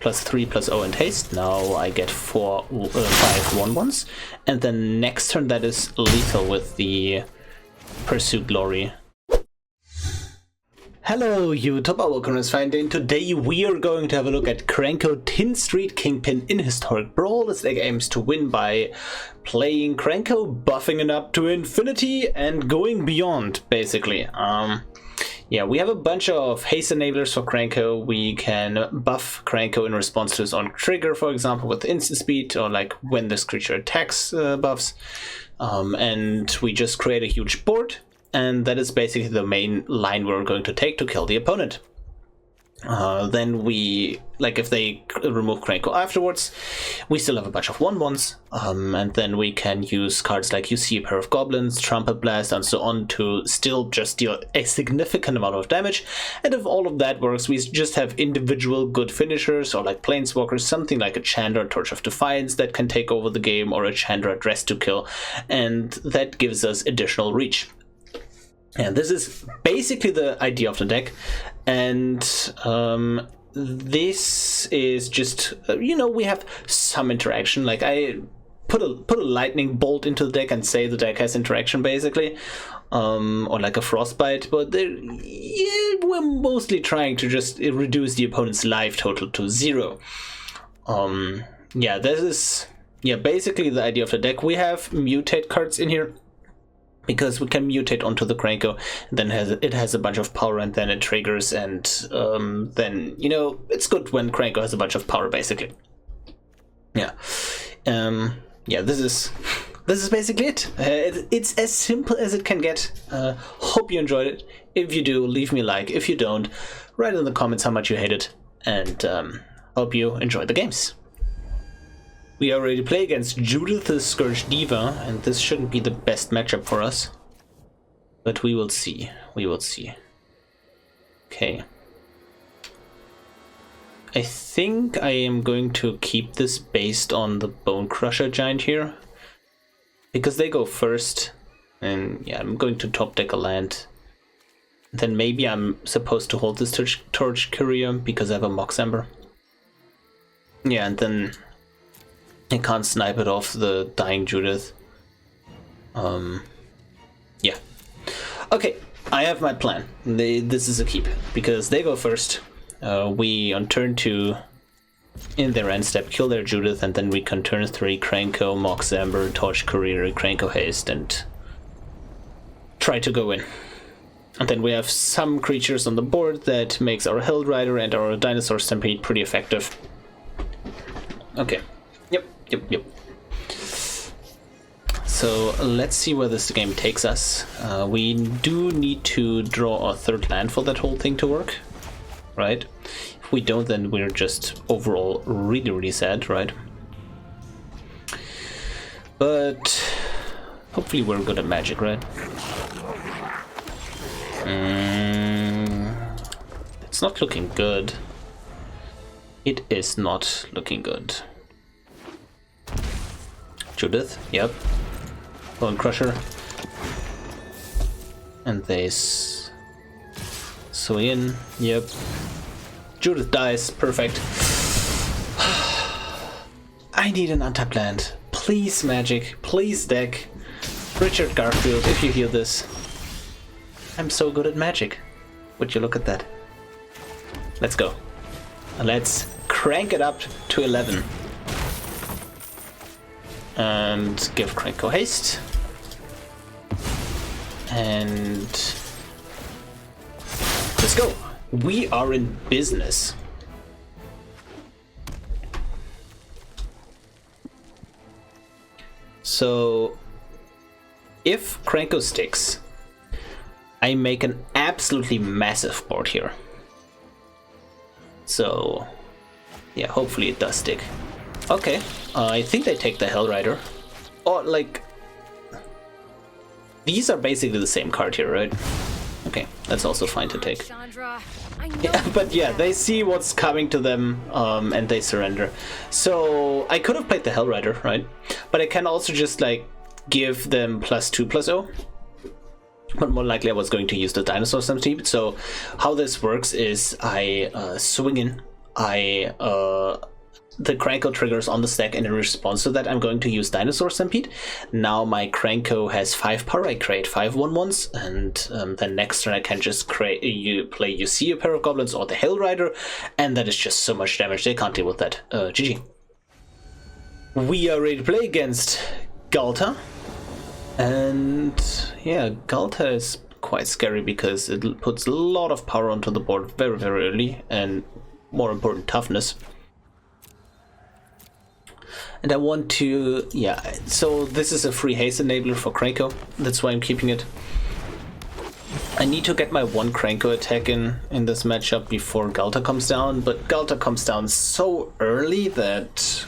+3/+0 and haste. Now I get 5 1/1s, and then next turn that is lethal with the Pursue Glory. Hello YouTube, welcome to MTGA, and today we are going to have a look at Krenko Tin Street Kingpin in Historic Brawl. This deck aims to win by playing Krenko, buffing it up to infinity and going beyond, basically. Yeah, we have a bunch of haste enablers for Krenko. We can buff Krenko in response to his own trigger, for example, with instant speed, or like when this creature attacks buffs. And we just create a huge board. And that is basically the main line we're going to take to kill the opponent. Then we, like if they remove Krenko afterwards, we still have a bunch of 1/1s. And then we can use cards like you see a pair of goblins, trumpet blast, and so on to still just deal a significant amount of damage. And if all of that works, we just have individual good finishers, or like planeswalkers, something like a Chandra Torch of Defiance that can take over the game, or a Chandra Dress to Kill, and that gives us additional reach. And this is basically the idea of the deck, and this is just, you know, we have some interaction. Like I put a lightning bolt into the deck and say the deck has interaction, basically, or like a frostbite, but yeah, we're mostly trying to just reduce the opponent's life total to 0. Yeah, this is basically the idea of the deck. We have mutate cards in here, because we can mutate onto the Krenko, then it has a bunch of power, and then it triggers, and then, you know, it's good when Krenko has a bunch of power, basically. Yeah, yeah, this is basically it. It's as simple as it can get. Hope you enjoyed it. If you do, leave me a like. If you don't, write in the comments how much you hate it, and hope you enjoy the games. We are ready to play against Judith the Scourge Diva, and this shouldn't be the best matchup for us. But we will see. We will see. Okay. I think I am going to keep this based on the Bone Crusher Giant here, because they go first. And yeah, I'm going to top deck a land. Then maybe I'm supposed to hold this Torch Courier because I have a Mox Ember. Yeah, and then I can't snipe it off the dying Judith. Yeah. Okay, I have my plan. This is a keep, because they go first. We, on turn 2, in their end step, kill their Judith, and then we can turn 3 Krenko, Mox Ember, Torch Courier, Krenko Haste, and try to go in. And then we have some creatures on the board that makes our Held Rider and our Dinosaur Stampede pretty effective. Okay. Yep. So let's see where this game takes us. We do need to draw a third land for that whole thing to work, right? If we don't, then we're just overall really sad, right? But hopefully we're good at Magic, right? It's not looking good. It is not looking good. Judith, yep. Bone Crusher. And they swing in, yep. Judith dies, perfect. I need an untapped land. Please, Magic, please, deck. Richard Garfield, if you hear this. I'm so good at Magic. Would you look at that? Let's go. Let's crank it up to 11. And give Krenko haste. And let's go. We are in business. So if Krenko sticks, I make an absolutely massive board here. So yeah, hopefully it does stick. Okay, I think they take the Hell Rider. Or, like, these are basically the same card here, right? Okay, that's also fine to take. Yeah, but yeah, they see what's coming to them, and they surrender. So, I could have played the Hell Rider, right? But I can also just, like, give them +2/+0. But more likely I was going to use the Dinosaur Stampede. So, how this works is I swing in. the Krenko triggers on the stack, and in response to that I'm going to use Dinosaur Stampede. Now my Krenko has 5 power, I create 5 1/1s, and then next turn I can just play you see a pair of goblins or the Hell Rider, and that is just so much damage, they can't deal with that. GG. We are ready to play against Galta, and yeah, Galta is quite scary because it puts a lot of power onto the board very, very early, and more important, toughness. And I want to, yeah, so this is a free haste enabler for Krenko, that's why I'm keeping it. I need to get my 1 Krenko attack in this matchup before Galta comes down, but Galta comes down so early that,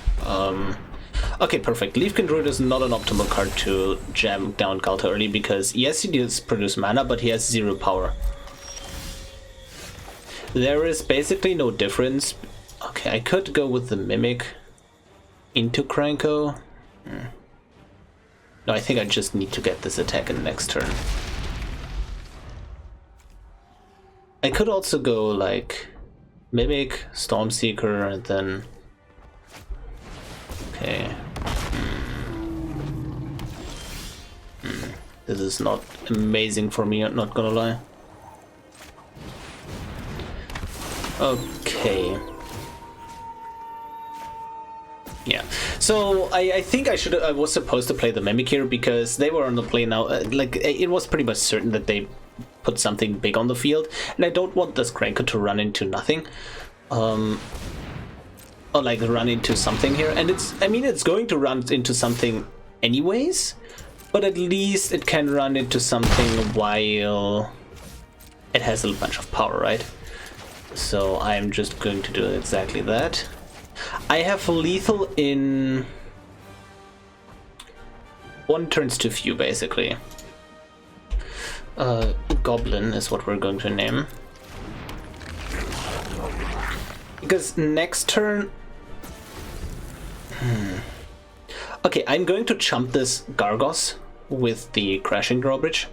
okay, perfect. Leafkin Druid is not an optimal card to jam down Galta early because, yes, he does produce mana, but he has 0 power. There is basically no difference. Okay, I could go with the Mimic into Krenko. No, I think I just need to get this attack in the next turn. I could also go like Mimic, Stormseeker, and then... Okay. This is not amazing for me, I'm not gonna lie. Okay. Yeah, so I think I was supposed to play the Mimic here because they were on the play now. Like, it was pretty much certain that they put something big on the field, and I don't want this Krenko to run into nothing. Or like run into something here, and I mean it's going to run into something anyways, but at least it can run into something while it has a bunch of power, right? So I'm just going to do exactly that. I have lethal in 1 turns to few, basically. Goblin is what we're going to name. Because next turn... Okay, I'm going to chump this Gargos with the Crashing Drawbridge.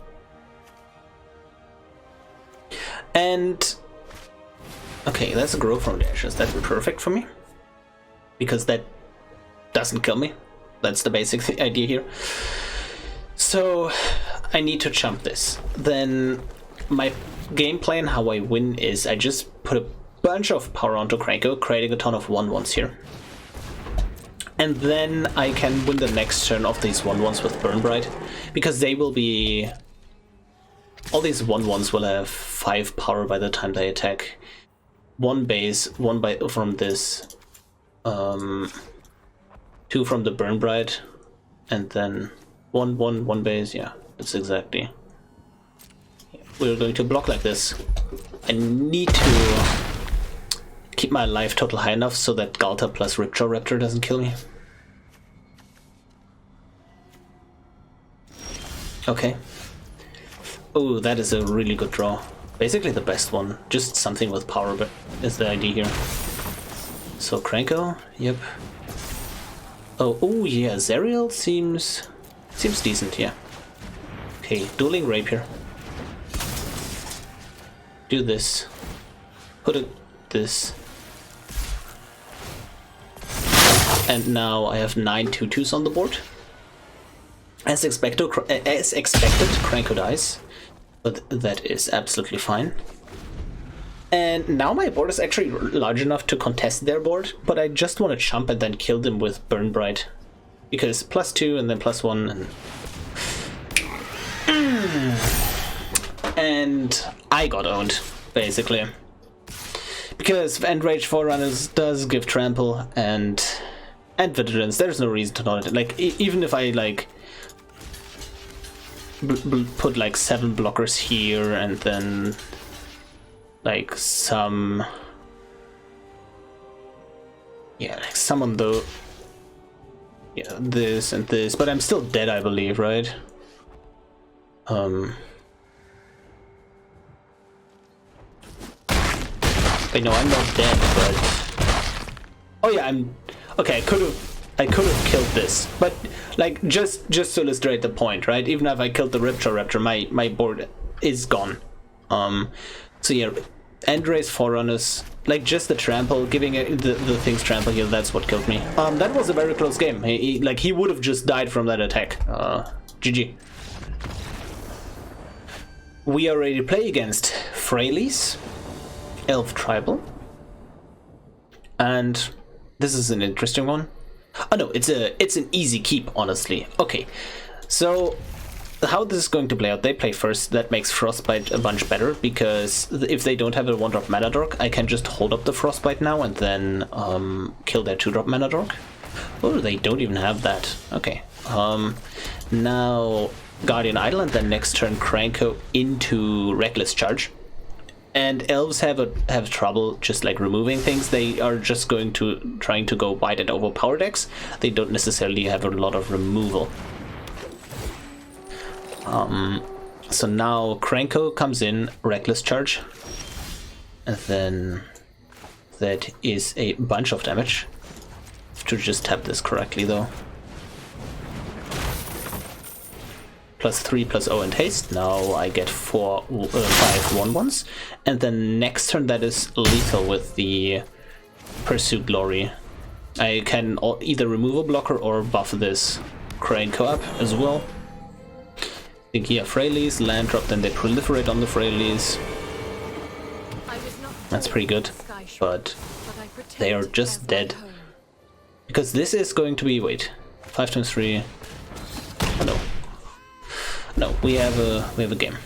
And... Okay, that's a Grow from the Ashes. That's perfect for me. Because that doesn't kill me. That's the basic idea here. So I need to chump this. Then my game plan, how I win, is I just put a bunch of power onto Krenko, creating a ton of 1/1s here. And then I can win the next turn of these 1/1s with Burnbright, because they will be... All these 1/1s will have 5 power by the time they attack. 1 base, 1 from this... 2 from the Burnbright, and then 1 base. Yeah, that's exactly. We're going to block like this. I need to keep my life total high enough so that Galta plus Ripjaw Raptor doesn't kill me. Okay. Oh, that is a really good draw. Basically the best one. Just something with power, but is the idea here. So Krenko, yep. Oh yeah, Zariel seems decent, yeah. Okay, Dueling Rapier. Do this. Put this. And now I have 9 2/2s on the board. As expected, Krenko dies, but that is absolutely fine. And now my board is actually large enough to contest their board, but I just want to chump and then kill them with Burnbright. Because +2 and then +1 and... And I got owned, basically. Because Enrage Forerunners does give Trample and Vigilance. There's no reason to not... Like, even if I, like... put, like, 7 blockers here and then... like some, yeah, like some on the, yeah, this and this, but I'm still dead, I believe, right? I know I'm not dead, but oh yeah, I'm okay. I could have killed this, but like just to illustrate the point, right? Even if I killed the Ripjaw Raptor, my board is gone. So yeah. Endrace Forerunners Like, just the trample, giving it the things trample here, that's what killed me. That was a very close game. He would have just died from that attack. GG. We are ready to play against Freylies, Elf Tribal, and this is an interesting one. Oh no, it's an easy keep, honestly. Okay, so how this is going to play out, they play first. That makes Frostbite a bunch better, because if they don't have a 1-drop Mana Dork, I can just hold up the Frostbite now and then kill their 2-drop Mana Dork. Oh, they don't even have that. Okay. Now Guardian Idol, and then next turn Krenko into Reckless Charge. And elves have trouble just like removing things. They are just trying to go wide and overpower decks. They don't necessarily have a lot of removal. So now Krenko comes in, Reckless Charge, and then that is a bunch of damage. To just tap this correctly though. +3/+0 and haste. Now I get 5 1/1s, and then next turn that is lethal with the Pursue Glory. I can either remove a blocker or buff this Krenko up as well. Think here Freylies, land drop, then they proliferate on the Freylies. That's pretty good, but they are just dead. Because this is going to be, wait, 5 times 3. Oh no. No, we have a game.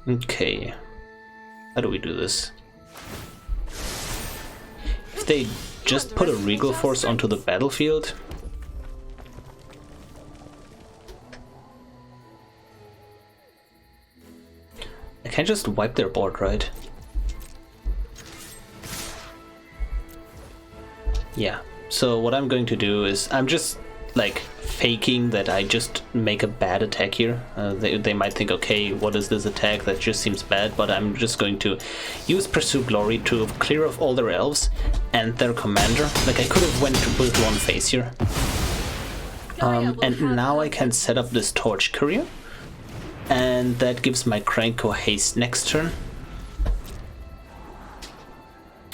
Okay. How do we do this? If they just put a Regal Force onto the battlefield, I can just wipe their board, right? Yeah. So what I'm going to do is I'm just like faking that I just make a bad attack here. They might think, okay, what is this attack that just seems bad, but I'm just going to use Pursue Glory to clear off all their elves and their commander. Like, I could have went with one phase here. And now I can set up this Torch Courier, and that gives my Krenko haste next turn.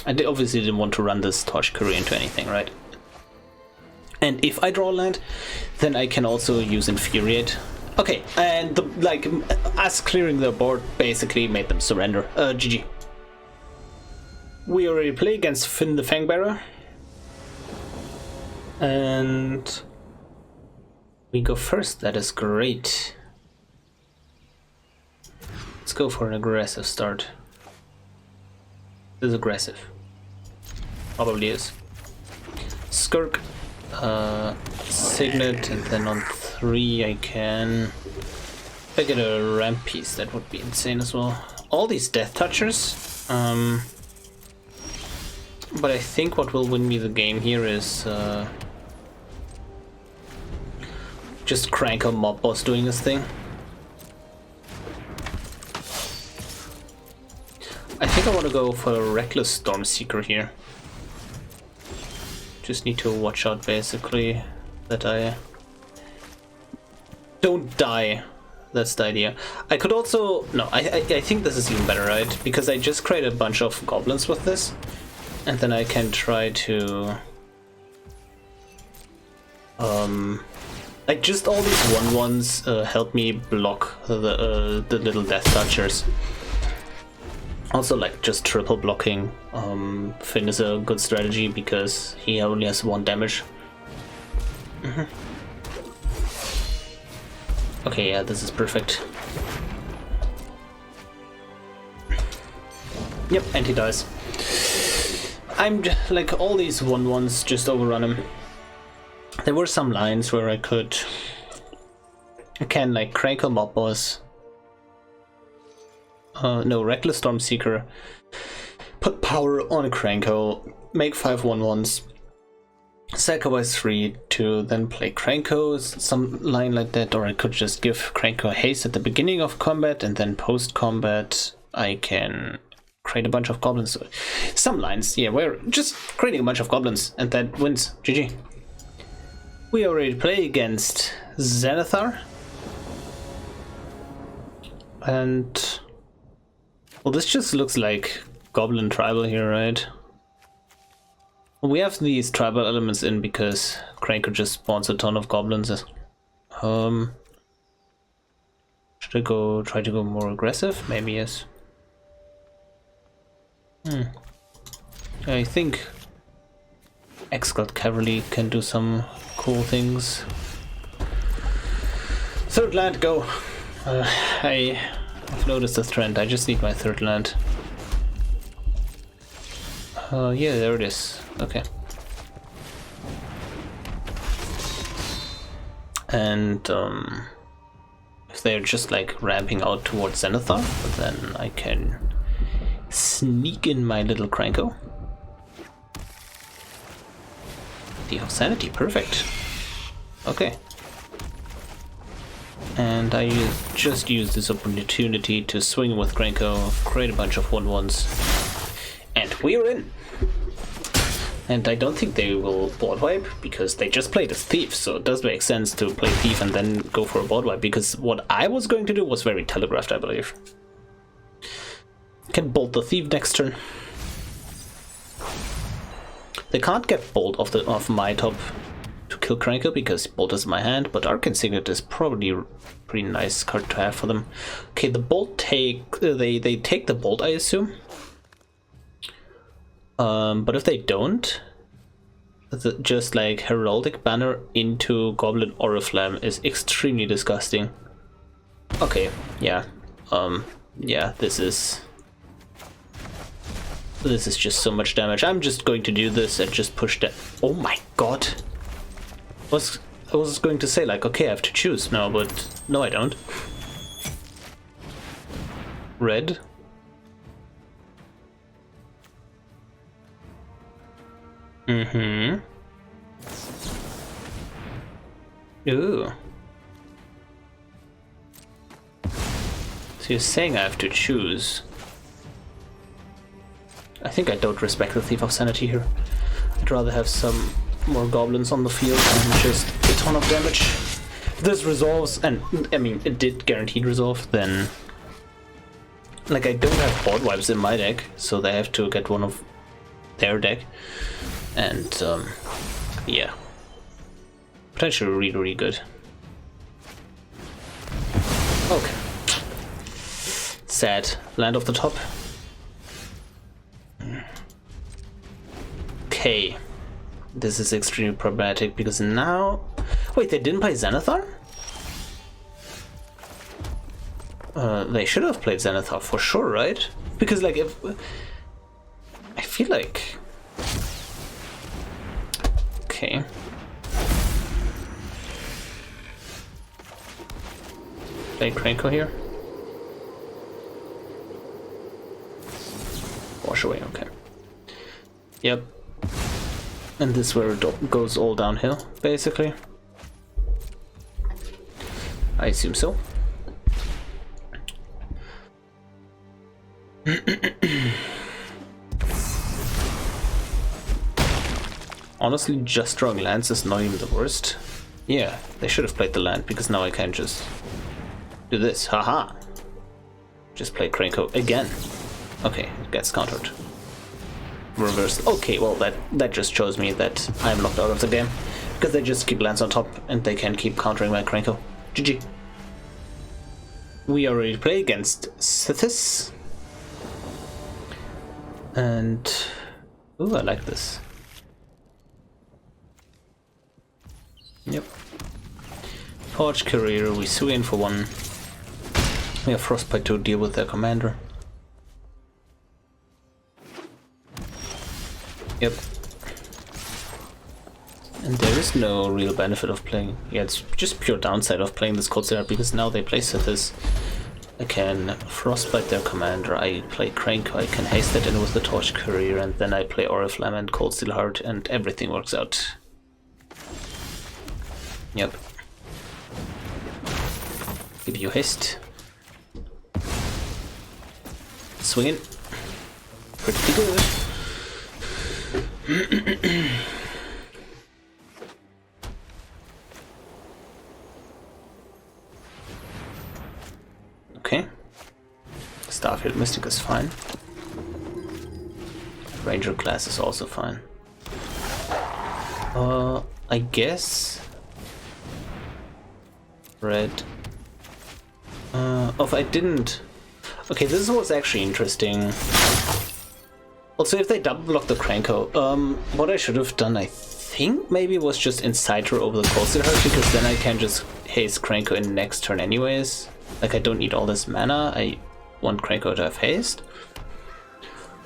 I obviously didn't want to run this Torch Courier into anything, right? And if I draw land, then I can also use Infuriate. Okay, and us clearing the board basically made them surrender. GG. We already play against Finn the Fangbearer. And we go first, that is great. Let's go for an aggressive start. This is aggressive. Probably is. Skirk. Signet, and then on 3 I can... If I get a ramp piece, that would be insane as well. All these Death Touchers, but I think what will win me the game here is just Krenko Mob Boss doing his thing. I think I want to go for a Reckless Stormseeker here. Just need to watch out basically that I don't die. That's the idea. I could also... No, I think this is even better, right? Because I just create a bunch of goblins with this, and then I can try to... like, just all these 1/1s help me block the little Death Touchers. Also, like, just triple blocking Finn is a good strategy because he only has 1 damage. Okay, yeah, this is perfect. Yep, and he dies. I'm like, all these 1/1s just overrun him. There were some lines where I can like Krenko Mob Boss. No, Reckless Stormseeker, put power on Krenko, make 5 1/1s, sacrifice 3 to then play Krenko, some line like that, or I could just give Krenko haste at the beginning of combat, and then post-combat I can create a bunch of goblins. Some lines, yeah, we're just creating a bunch of goblins, and that wins. GG. We already play against Xanathar, and... Well, this just looks like Goblin Tribal here, right? We have these tribal elements in because Krenko just spawns a ton of goblins. Should I try to go more aggressive? Maybe yes. I think Axgard Cavalry can do some cool things. Third land, go! I've noticed a trend. I just need my third land. Yeah, there it is. Okay. And if they're just like ramping out towards Zenithar, then I can sneak in my little Krenko. Thief of Sanity, perfect. Okay. And I just use this opportunity to swing with Krenko, create a bunch of 1/1s, and we're in! And I don't think they will board wipe, because they just played as Thief, so it does make sense to play Thief and then go for a board wipe, because what I was going to do was very telegraphed, I believe. Can bolt the Thief next turn. They can't get bolt off my top to kill Krenko because bolt is in my hand, but Arcane Signet is probably a pretty nice card to have for them. Okay, the bolt they take the bolt, I assume. But if they don't, just like Heraldic Banner into Goblin Oriflamme is extremely disgusting. Okay, yeah. Yeah, this is just so much damage. I'm just going to do this and just push that. Oh my god. I was going to say like, okay, I have to choose now, but no, I don't. Red. Mm-hmm. Ooh. So you're saying I have to choose. I think I don't respect the Thief of Sanity here. I'd rather have some more goblins on the field and just a ton of damage. If this resolves, and I mean it did guaranteed resolve, then like I don't have board wipes in my deck, so they have to get one of their deck. And yeah, potentially really good. Okay, sad. Land off the top. Okay, this is extremely problematic because now, wait, they didn't play Zenithar? They should have played Zenithar for sure, right? Because like if I feel like. Okay. Play Krenko here. Wash away, okay. Yep. And this is where it goes all downhill, basically. I assume so. Honestly, just drawing lands is not even the worst. Yeah, they should have played the land, because now I can just do this. Haha! Just play Krenko again. Okay, it gets countered. Reverse. Okay, well that just shows me that I'm locked out of the game, because they just keep lands on top and they can keep countering my Krenko. GG. We already play against Sithis. And ooh, I like this. Yep. Torch Courier, we swing in for one. We have Frostbite to deal with their commander. Yep. And there is no real benefit of playing. Yeah, it's just pure downside of playing this Cold Steel Heart because now they play Sithis. I can Frostbite their commander, I play Krenko, I can haste it in with the Torch Courier, and then I play Oriflamme and Cold Steel Heart, and everything works out. Yep. Give you haste. Swing it. Pretty good. Okay. Starfield Mystic is fine. Ranger class is also fine. I guess red. Oh, if I didn't. Okay, this was actually interesting. Also, if they double block the Krenko, what I should have done, I think maybe was just Inciter over the Coastal Heart, because then I can just haste Krenko in next turn anyways. Like, I don't need all this mana, I want Krenko to have haste.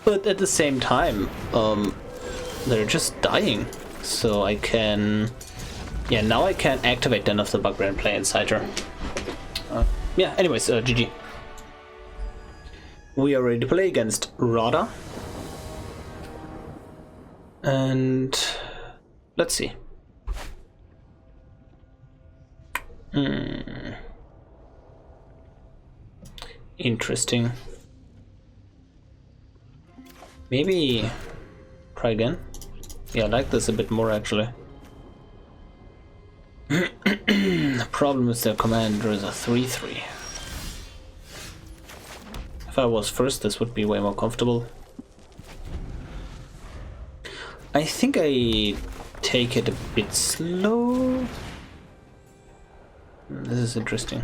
But at the same time, they're just dying. So I can... Yeah, now I can activate Den of the Bugbear and play Inciter. Yeah, anyways, GG. We are ready to play against Rada. And... let's see. Interesting. Maybe try again. Yeah, I like this a bit more actually. The problem is their commander is a 3/3. If I was first, this would be way more comfortable. I think I take it a bit slow. This is interesting.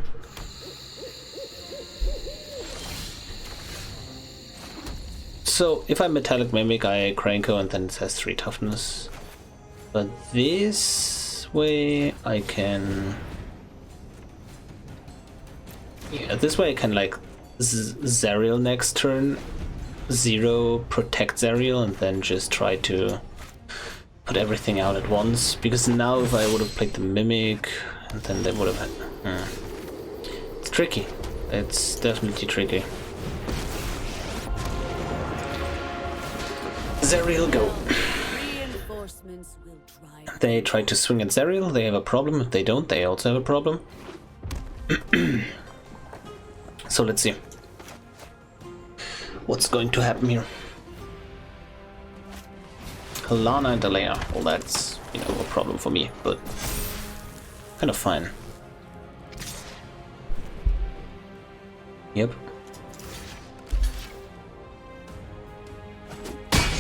So if I Metallic Mimic, I Krenko and then it has 3 toughness. But this way I can... yeah, this way I can like Zariel next turn, 0, protect Zariel, and then just try to put everything out at once. Because now if I would have played the Mimic, and then they would have had... It's tricky. It's definitely tricky. Zariel, go. They try to swing at Zariel, they have a problem. If they don't, they also have a problem. So let's see what's going to happen here. Lana and Alea, well that's, you know, a problem for me, but kind of fine. Yep.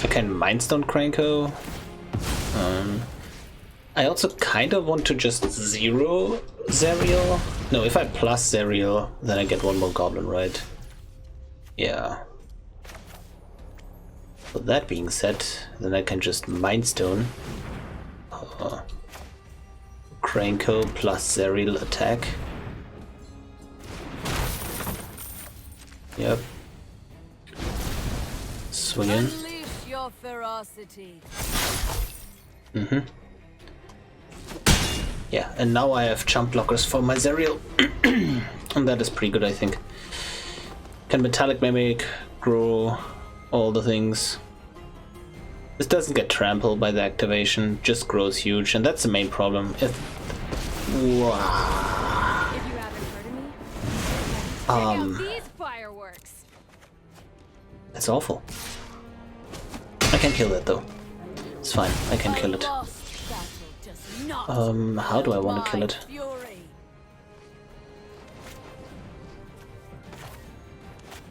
I can Mindstone Krenko. I also kind of want to just 0 Zariel. No, if I plus Zariel, then I get 1 more Goblin, right? Yeah. But that being said, then I can just Mindstone. Krenko plus Zariel attack. Yep. Swing in. Ferocity. Yeah, and now I have jump blockers for my Zariel. And that is pretty good, I think. Can Metallic Mimic, grow all the things. This doesn't get trampled by the activation, just grows huge, and that's the main problem. If you haven't heard of me, check out these fireworks. That's awful. I can kill that though. It's fine, I can kill it. How do I want to kill it?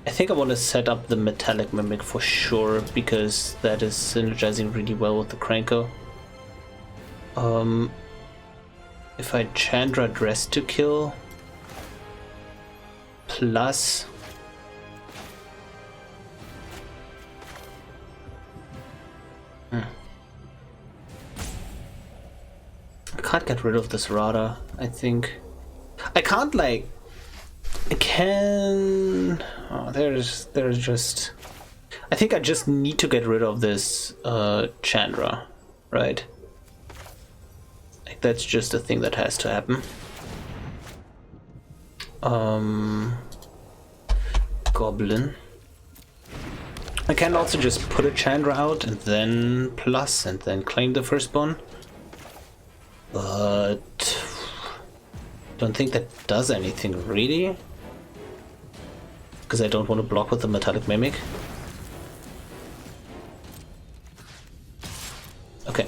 I think I want to set up the Metallic Mimic for sure, because that is synergizing really well with the Krenko. If I Chandra Dress to kill, plus... I can't get rid of this Rada, I think. I can't like... I can... Oh, there's just... I think I just need to get rid of this Chandra, right? Like that's just a thing that has to happen. Goblin. I can also just put a Chandra out and then plus and then claim the firstborn. But don't think that does anything really, because I don't want to block with the Metallic Mimic. Okay.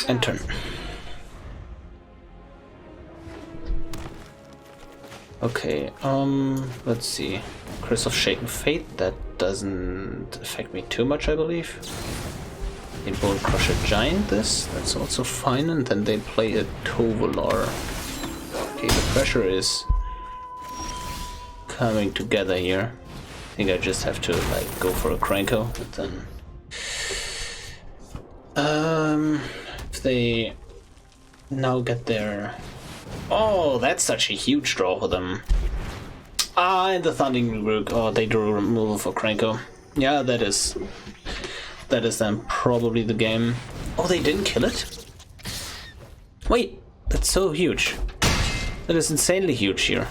And turn. Okay, let's see. Curse of Shaken Fate, that doesn't affect me too much, I believe. They Bone Crusher Giant this, that's also fine, and then they play a Tovolar. Okay, the pressure is coming together here. I think I just have to like go for a Krenko, but then if they now get their... Oh, that's such a huge draw for them. Ah, and the Thundering Rook. Oh, they drew removal for Krenko. Yeah, that is then probably the game. Oh, they didn't kill it? Wait, that's so huge. That is insanely huge here.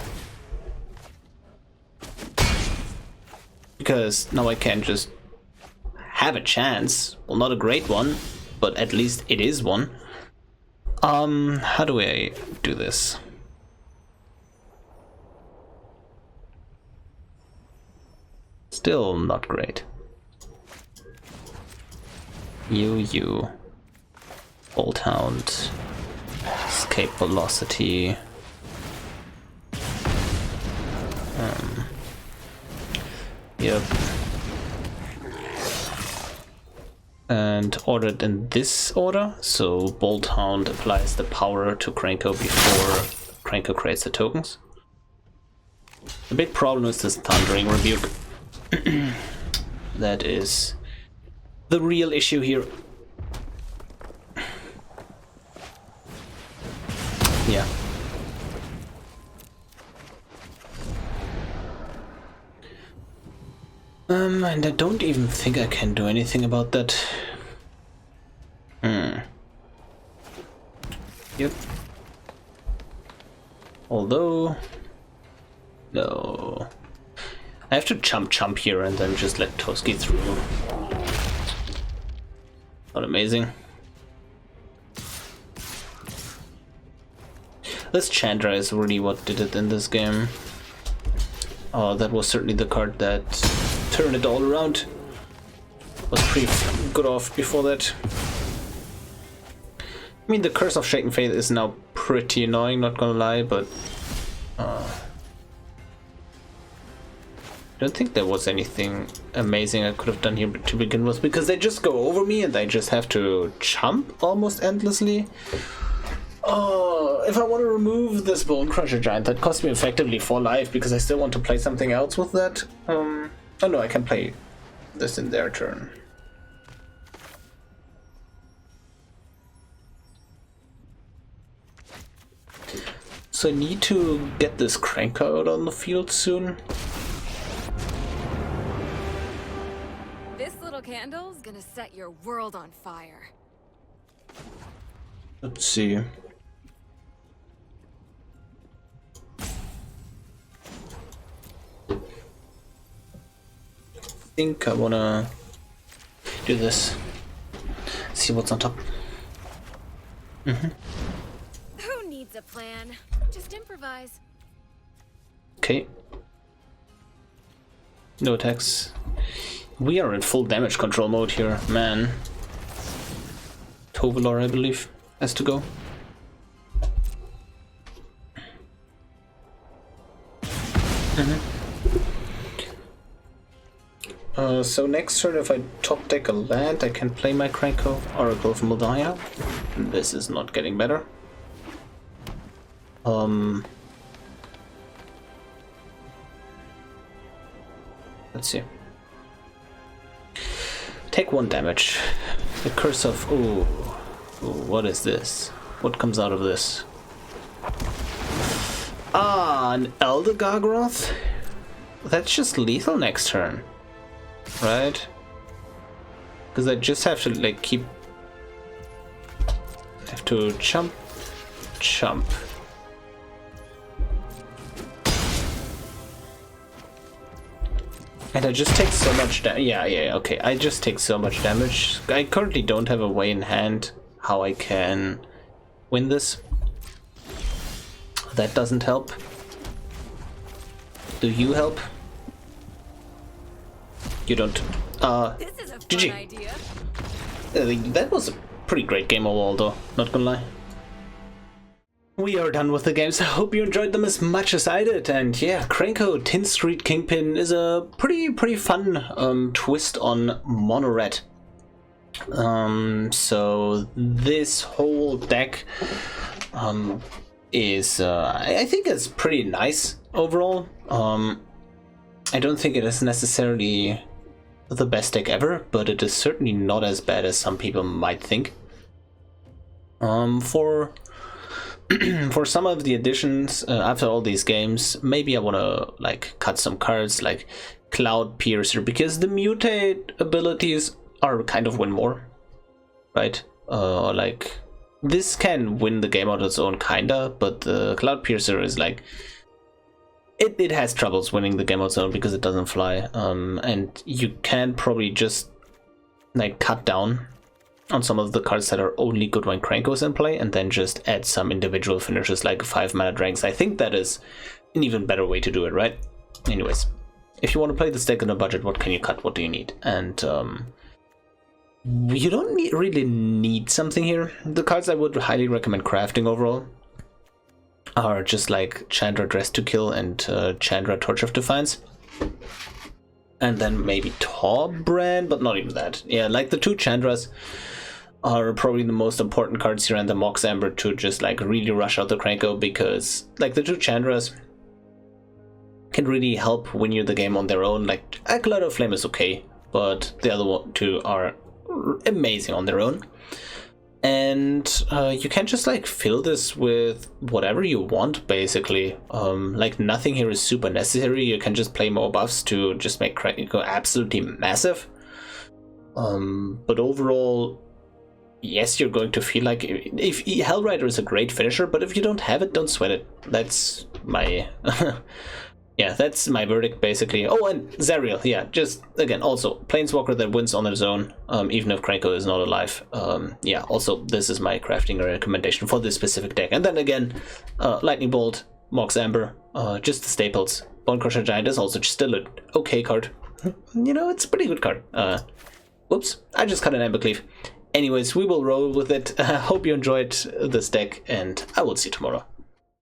Because now I can just have a chance. Well, not a great one, but at least it is one. How do I do this? Still not great. You. Bolt Hound. Escape Velocity. Yep. And ordered in this order, so Bolt Hound applies the power to Krenko before Krenko creates the tokens. The big problem is this Thundering Rebuke. That is the real issue here. Yeah. And I don't even think I can do anything about that. Yep. Although... No. I have to chump here and then just let Toski through. Not amazing. This Chandra is really what did it in this game. Oh, that was certainly the card that turned it all around. Was pretty good off before that. I mean, the Curse of Shaken Faith is now pretty annoying, not gonna lie, but I don't think there was anything amazing I could have done here to begin with, because they just go over me and I just have to chump almost endlessly. Oh, if I want to remove this Bone Crusher Giant, that costs me effectively 4 life because I still want to play something else with that. Oh no, I can play this in their turn. So I need to get this Krenko out on the field soon. This little candle's gonna set your world on fire. Let's see. I think I wanna do this. See what's on top. Who needs a plan? Just improvise. Okay. No attacks. We are in full damage control mode here, man. Tovolar, I believe, has to go. So next turn, if I top deck a land, I can play my Krenko, Oracle of Moldaya. This is not getting better. Let's see. Take 1 damage. The Curse of... Ooh, what is this? What comes out of this? Ah, an Elder Gargroth? That's just lethal next turn. Right? Because I just have to, like, keep... have to chump. And I just take so much damage. Yeah, okay. I just take so much damage. I currently don't have a way in hand how I can win this. That doesn't help. Do you help? You don't. This is a fun GG. idea. That was a pretty great game overall, though. Not gonna lie. We are done with the games. I hope you enjoyed them as much as I did. And yeah, Krenko 10th Street Kingpin is a pretty fun twist on mono red. So this whole deck is I think it's pretty nice overall. I don't think it is necessarily the best deck ever, but it is certainly not as bad as some people might think. For some of the additions after all these games, maybe I want to like cut some cards like Cloudpiercer, because the mutate abilities are kind of win more, right? Like this can win the game on its own kinda, but the Cloudpiercer is like it has troubles winning the game on its own because it doesn't fly, and you can probably just like cut down on some of the cards that are only good when Krenko's in play, and then just add some individual finishes like 5 mana dranks. I think that is an even better way to do it, right? Anyways, if you want to play this deck on a budget, what can you cut? What do you need? And you don't really need something here. The cards I would highly recommend crafting overall are just like Chandra Dress to Kill and Chandra Torch of Defiance. And then maybe Torbrand, but not even that. Yeah, like the 2 Chandras are probably the most important cards here, and the Mox Amber to just like really rush out the Krenko, because like the 2 Chandras can really help win you the game on their own. Like Acolyte of Flame is okay, but the other 2 are amazing on their own. And you can just like fill this with whatever you want, basically. Like nothing here is super necessary. You can just play more buffs to just make Krenko absolutely massive. But overall, yes, you're going to feel like if Hellrider is a great finisher, but if you don't have it, don't sweat it. That's my yeah, that's my verdict basically. Oh, and Zariel, yeah, just again, also Planeswalker that wins on its own, even if Krenko is not alive. Yeah, also this is my crafting recommendation for this specific deck. And then again, Lightning Bolt, Mox Amber, just the staples. Bonecrusher Giant is also still an okay card. You know, it's a pretty good card. Whoops, I just cut an Embercleave. Anyways, we will roll with it. Hope you enjoyed this deck, and I will see you tomorrow.